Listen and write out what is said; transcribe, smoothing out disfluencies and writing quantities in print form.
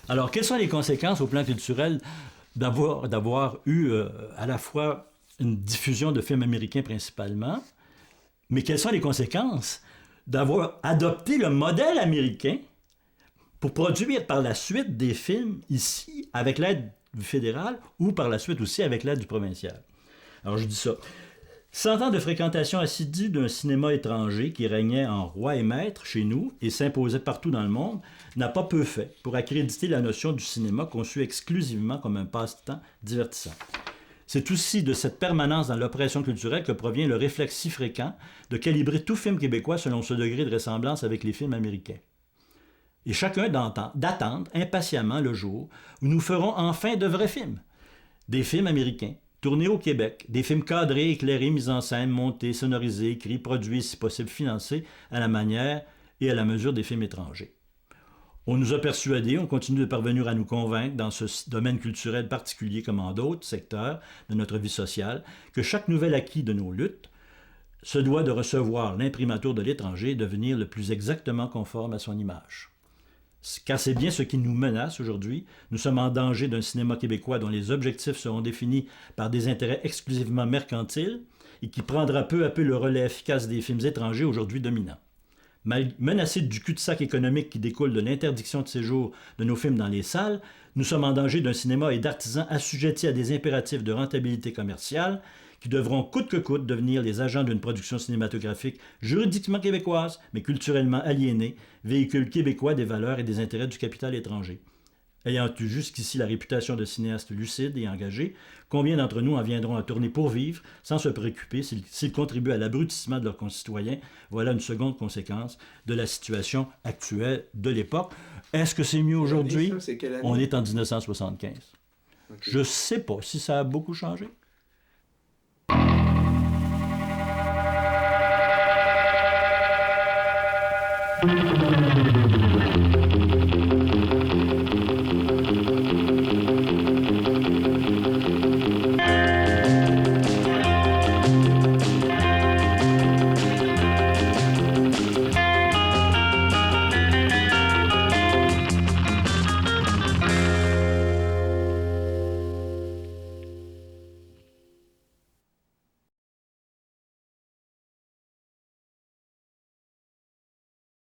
Alors, quelles sont les conséquences au plan culturel d'avoir eu à la fois une diffusion de films américains principalement, mais quelles sont les conséquences d'avoir adopté le modèle américain pour produire par la suite des films ici avec l'aide du fédéral ou par la suite aussi avec l'aide du provincial? Alors, je dis ça. 100 ans de fréquentation assidue d'un cinéma étranger qui régnait en roi et maître chez nous et s'imposait partout dans le monde n'a pas peu fait pour accréditer la notion du cinéma conçu exclusivement comme un passe-temps divertissant. C'est aussi de cette permanence dans l'oppression culturelle que provient le réflexe si fréquent de calibrer tout film québécois selon ce degré de ressemblance avec les films américains. Et chacun d'attendre impatiemment le jour où nous ferons enfin de vrais films. Des films américains, tournés au Québec, des films cadrés, éclairés, mis en scène, montés, sonorisés, écrits, produits, si possible financés, à la manière et à la mesure des films étrangers. On nous a persuadés, on continue de parvenir à nous convaincre dans ce domaine culturel particulier comme en d'autres secteurs de notre vie sociale, que chaque nouvel acquis de nos luttes se doit de recevoir l'imprimatur de l'étranger et devenir le plus exactement conforme à son image. Car c'est bien ce qui nous menace aujourd'hui. Nous sommes en danger d'un cinéma québécois dont les objectifs seront définis par des intérêts exclusivement mercantiles et qui prendra peu à peu le relais efficace des films étrangers aujourd'hui dominants. Menacés du cul-de-sac économique qui découle de l'interdiction de séjour de nos films dans les salles, nous sommes en danger d'un cinéma et d'artisans assujettis à des impératifs de rentabilité commerciale qui devront coûte que coûte devenir les agents d'une production cinématographique juridiquement québécoise, mais culturellement aliénée, véhicule québécois des valeurs et des intérêts du capital étranger. Ayant eu jusqu'ici la réputation de cinéastes lucides et engagés, combien d'entre nous en viendront à tourner pour vivre, sans se préoccuper s'ils contribuent à l'abrutissement de leurs concitoyens? Voilà une seconde conséquence de la situation actuelle de l'époque. Est-ce que c'est mieux aujourd'hui? On est en 1975. Okay. Je ne sais pas si ça a beaucoup changé.